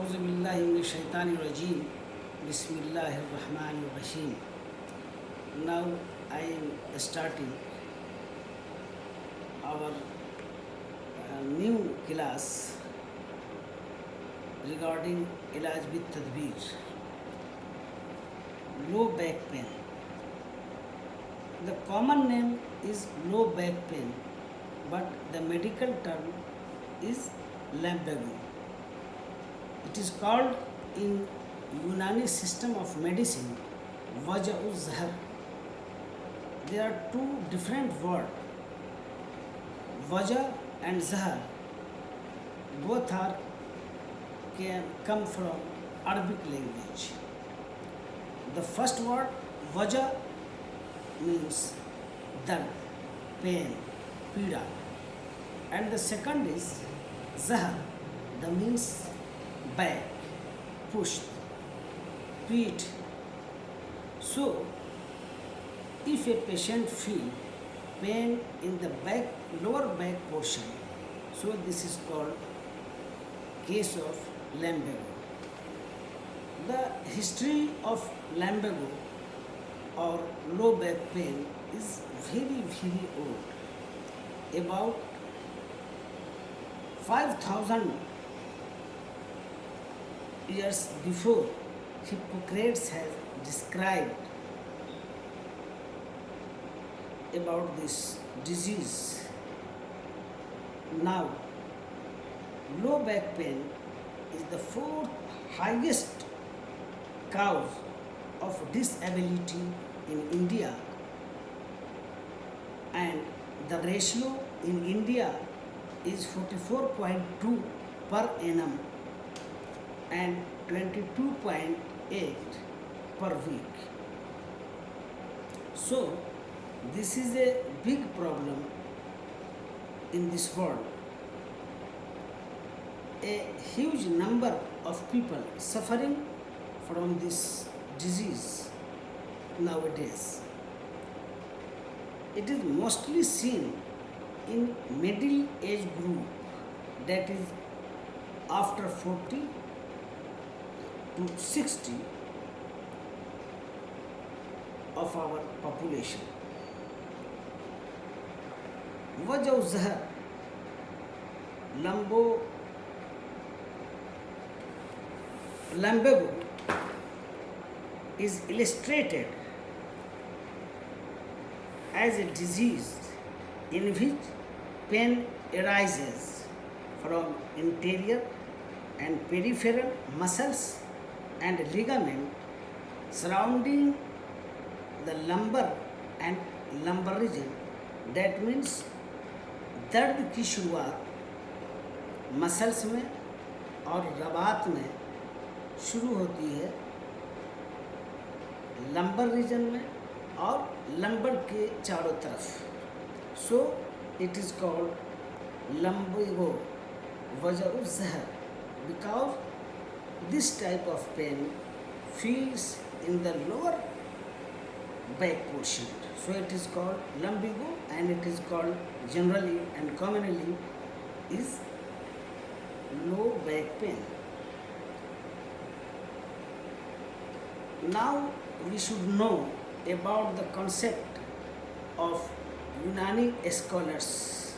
Auzubillahiminashaitanirrajim. Bismillahirrahmanirrahim. Now I am starting our new class regarding Ilaj with Tadbir. Low back pain. The common name is low back pain, but the medical term is lumbago. It is called in Unani system of medicine Waja'uz-Zahr. There are two different words, Waja and Zahr. Both can come from Arabic language. The first word Waja means dard, pain, pida, and the second is Zahr, that means back, push, pit. So, if a patient feel pain in the back, lower back portion, so this is called case of lumbago. The history of lumbago or low back pain is very old. About 5,000 years before, Hippocrates has described about this disease. Now, low back pain is the fourth highest cause of disability in India, and the ratio in India is 44.2 per annum and 22.8 per week. So, this is a big problem in this world. A huge number of people suffering from this disease nowadays. It is mostly seen in middle age group, that is after 40 to 60 of our population. Waja'uz-Zahr, lumbago is illustrated as a disease in which pain arises from interior and peripheral muscles and ligament surrounding the lumbar and lumbar region. That means दर्द की शुरुआत muscles में और Rabat में शुरू होती है lumbar region में और लंबर के चारों तरफ. So it is called lumbago Waja'uz-Zahr because this type of pain feels in the lower back portion. So it is called lumbago, and it is called generally and commonly is low back pain. Now we should know about the concept of Unani scholars'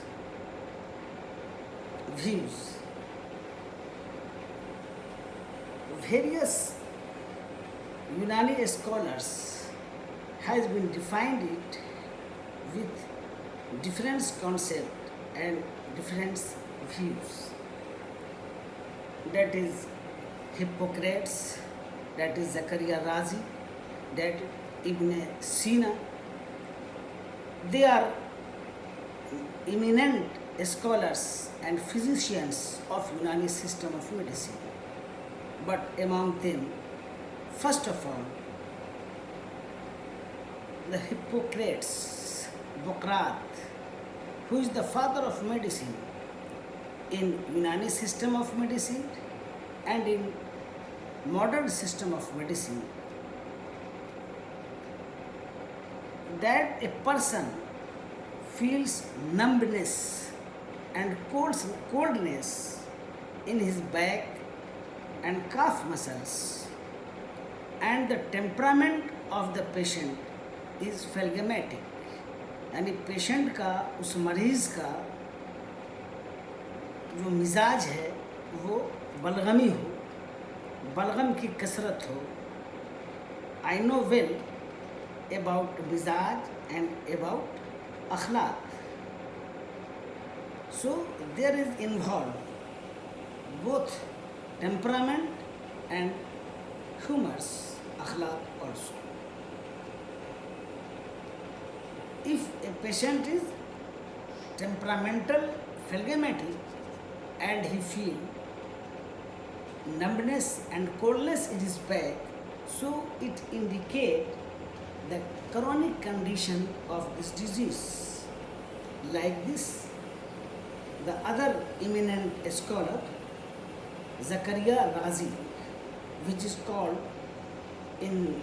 views. Various Unani scholars has been defined it with different concept and different views. That is Hippocrates, that is Zakaria Razi, that Ibn Sina. They are eminent scholars and physicians of Unani system of medicine. But among them, first of all, the Hippocrates, Bocrates, who is the father of medicine in Unani system of medicine and in modern system of medicine, that a person feels numbness and coldness in his back and calf muscles, and the temperament of the patient is phlegmatic, यानी patient का, उस मरीज़ का जो मिजाज है वो बलगमी हो, बलगम की कसरत हो. I know well about mizaj and about akhlaq. So there is involved both temperament and humors, akhlaq also. If a patient is temperamental, phlegmatic, and he feel numbness and coldness in his back, so it indicate the chronic condition of this disease. Like this, the other eminent scholar, Zakaria Razi, which is called in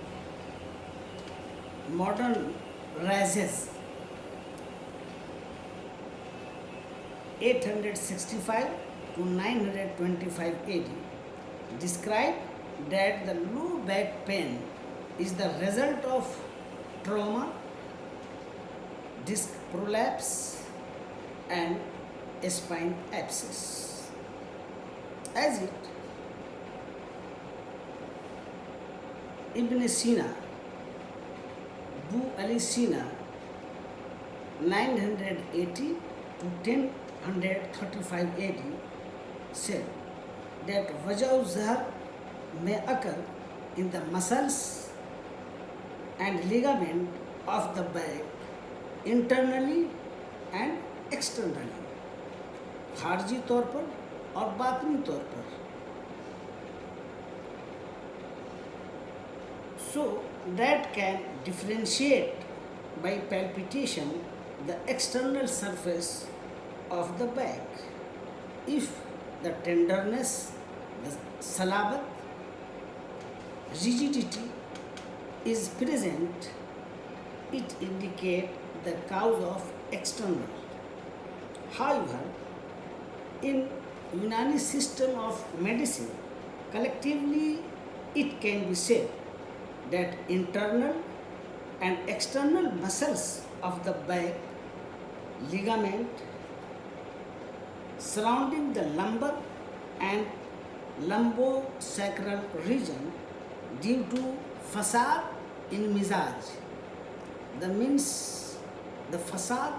modern Razes 865 to 925 AD, described that the low back pain is the result of trauma, disc prolapse, and spine abscess. As it, Ibn Sina, Abu Ali Sina, 980 to 1035 AD, said that wajau zahar may occur in the muscles and ligament of the back internally and externally, खारजी तौर पर और बातनी तौर पर. So that can differentiate by palpitation the external surface of the back. If the tenderness, the salabat, rigidity is present, it indicates the cause of external. However, in Unani system of medicine, collectively it can be said that internal and external muscles of the back, ligament surrounding the lumbar and lumbosacral region due to fasad in mizaj. The means the fasad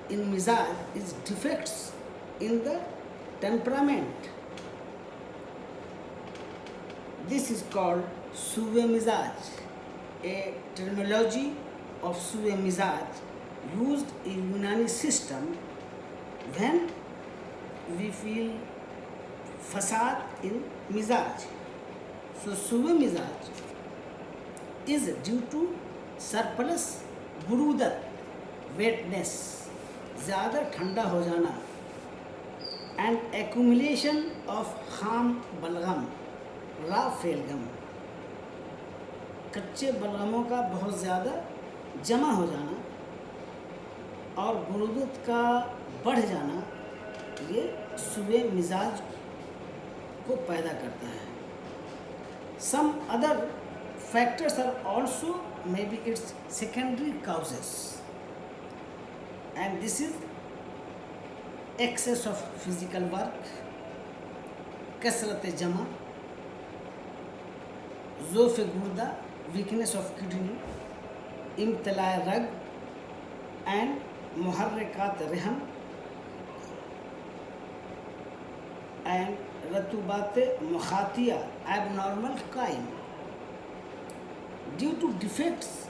in mizaj is defects in the temperament. This is called suve mizaj, a terminology of suve mizaj used in Unani system when we feel fasad in mizaj. So suve mizaj is due to surplus burudat, wetness, ज़्यादा ठंडा हो जाना, and accumulation of kham balgam, raw phlegm, कच्चे बलगमों का बहुत ज़्यादा जमा हो जाना और बुरुदत का बढ़ जाना, ये सुबह मिजाज को पैदा करता है. Some other factors are also maybe its secondary causes, and this is excess of physical work, कसरत जमा, ज़ोफ़ गुर्दा, weakness of kidney, इम्तलाए रग, and मुहर्रिकात रहम, and रतुबात मुखातिया, abnormal kind. Due to defects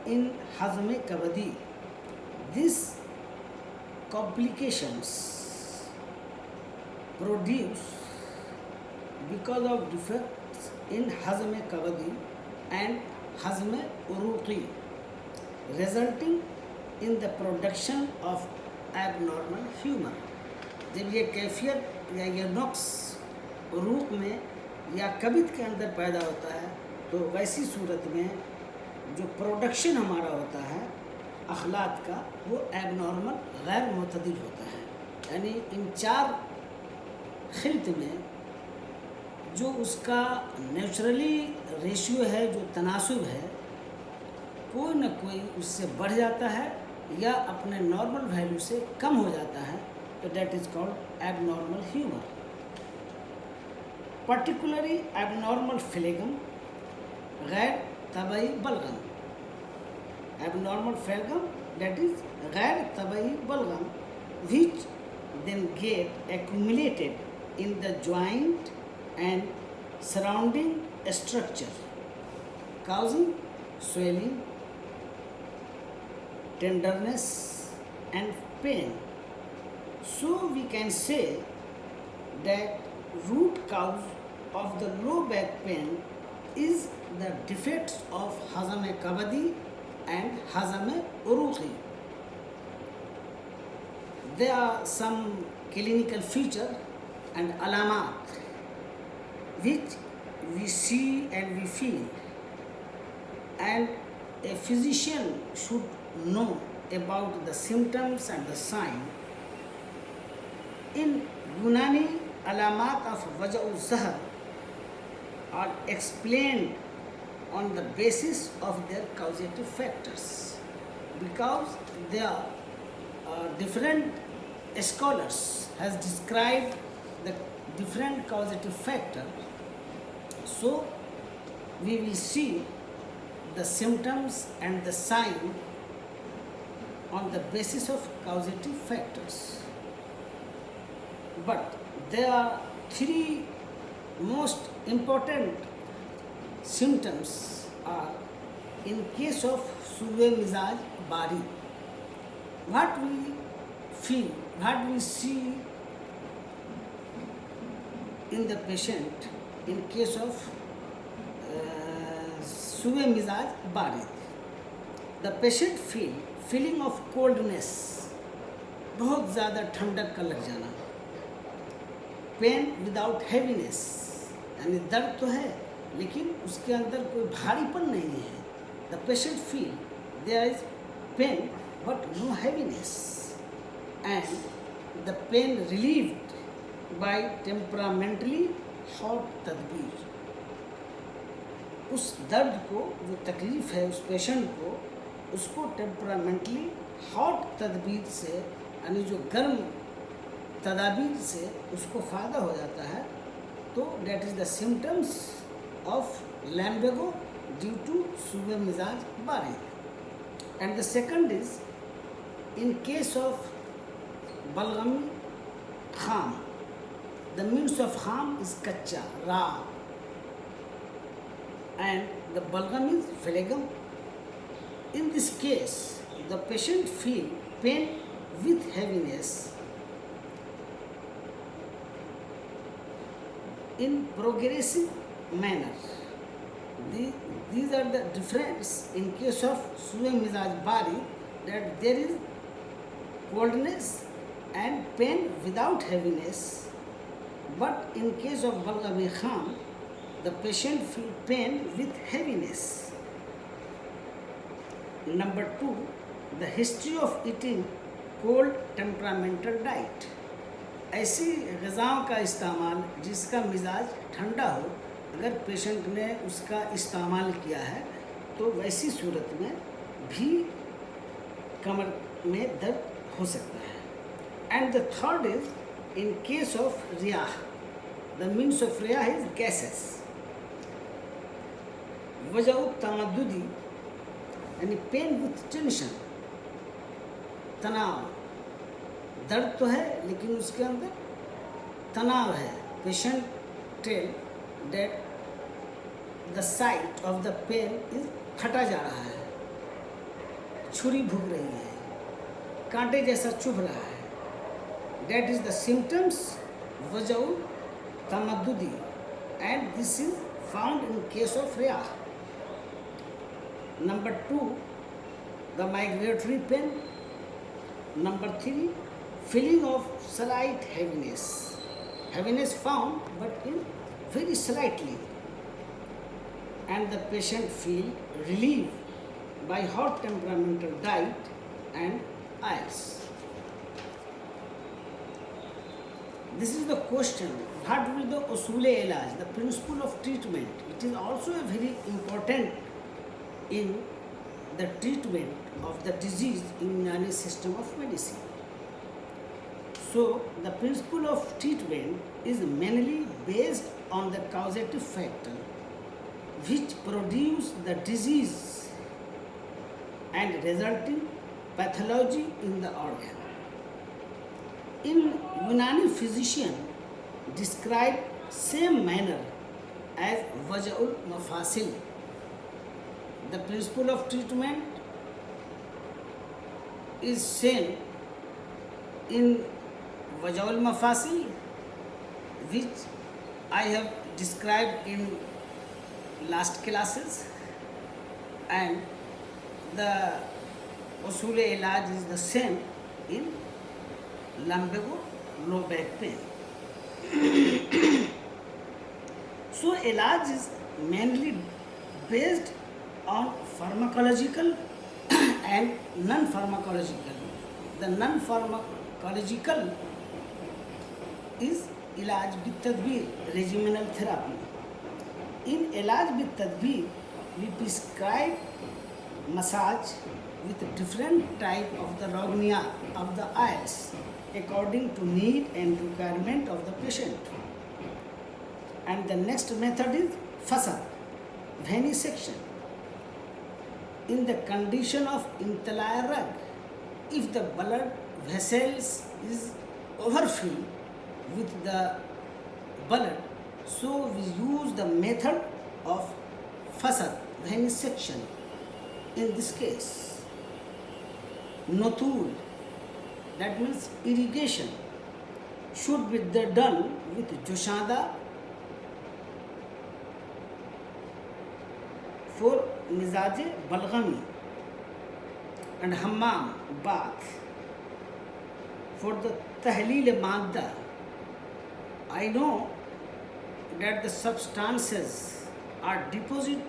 in hazm kabadi, these complications produce because of defects in hazm kabadi and hazm uruqi, resulting in the production of abnormal humor. जब ये कैफियत या ये नुक्स रूप में या कबित के अंदर पैदा होता है, तो वैसी सूरत में जो प्रोडक्शन हमारा होता है अखलाक का, वो एबनॉर्मल, गैर मुतदिल होता है. यानी इन चार खिलत में जो उसका नेचुरली रेशियो है, जो तनासुब है, कोई न कोई उससे बढ़ जाता है या अपने नॉर्मल वैल्यू से कम हो जाता है, तो that is called abnormal humour. Particularly abnormal phlegm, गैर तबई बलगम। एबनॉर्मल फ्लेगम दैट इज गैर तबई बलगम which then get accumulated in the joint and surrounding structure, causing swelling, tenderness and pain. So we can say that root cause of the low back pain is the defects of hazam kabadi and hazam uruqi. There are some clinical feature and alamat which we see and we feel, and a physician should know about the symptoms and the sign. In Unani, alamat of waja'u zahr are explained on the basis of their causative factors, because they are different scholars has described the different causative factor. So we will see the symptoms and the sign on the basis of causative factors. But there are three most important symptoms are in case of sube mizaj bari. What we feel, what we see in the patient in case of sube mizaj bari. The patient feeling of coldness, बहुत ज़्यादा ठंडक का लग जाना, pen without heaviness, यानी दर्द तो है लेकिन उसके अंदर कोई भारीपन नहीं है. The patient feel there is pain but no heaviness, and the pain relieved by temperamentally hot तदबीर. उस दर्द को, जो तकलीफ़ है उस पेशेंट को, उसको टेम्परामेंटली हॉट तदबीर से, यानी जो गर्म तदाबीर से उसको फ़ायदा हो जाता है. तो that is the symptoms of lumbago due to सुबह मिजाज बारी. And the second is in case of balgami kham. The means of kham is kacha, raw, and the balgam is phlegm. In this case, the patient feel pain with heaviness in progressive manner. These are the difference in case of sube mizaj bari, that there is coldness and pain without heaviness. But in case of balgami kham, the patient feel pain with heaviness. Number 2, the history of eating cold temperamental diet. ऐसी ग़िज़ाओं का इस्तेमाल जिसका मिजाज ठंडा हो, अगर patient ने उसका इस्तेमाल किया है तो वैसी सूरत में भी कमर में दर्द हो सकता है. And the third is in case of रियाह. द मीन्स ऑफ रियाह इज गैसेस. वजह तमद्दुदी, यानी पेन विथ टेंशन, तनाव. दर्द तो है लेकिन उसके अंदर तनाव है. Patient tell that the site of the pain is फटा जा रहा है, छुरी भुग रही है, कांटे जैसा चुभ रहा है. डेट इज द सिम्टम्स वजह तमद्दुदी, and this is found in case of रियाह. Number 2, the migratory pain. Number 3, feeling of slight heaviness. Heaviness found but in very slightly. And the patient feel relief by hot temperamental diet and ice. This is the question what will the usul-e-ilaj, the principle of treatment? It is also a very important in the treatment of the disease in Unani system of medicine. So, the principle of treatment is mainly based on the causative factor which produce the disease and resulting pathology in the organ. In Unani physician describe same manner as Waja'ul Mafasil. The principle of treatment is same in Waja'ul Mafasil, which I have described in last classes, and the usul-e-ilaj is the same in lumbago, low back pain. So, ilaj is mainly based on pharmacological and non-pharmacological. The non-pharmacological is ilaj with tadbir, regimenal therapy. In ilaj with tadbir, we prescribe massage with different type of the rognia of the eyes according to need and requirement of the patient. And the next method is fasad, venesection. In the condition of intalaya rag, if the blood vessels is overfilled with the blood, so we use the method of fasad, venesection. In this case, notul, that means irrigation, should be done with joshada for mizaje balgami, and hammam, bath. For the tahleel madda, I know that the substances are deposited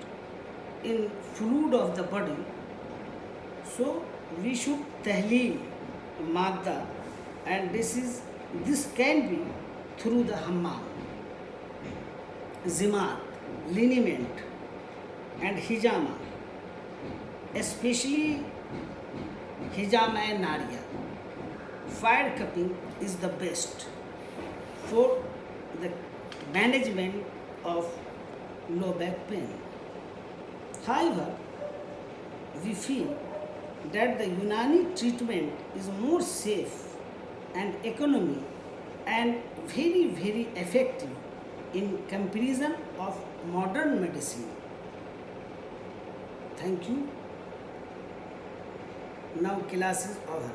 in fluid of the body, so we should tahleel madda, and this can be through the hammam, zimat, liniment, and hijama, especially hijama and nariya. Fire cupping is the best for the management of low back pain. However, we feel that the Unani treatment is more safe and economic and very, very effective in comparison of modern medicine. Thank you. Now class is over.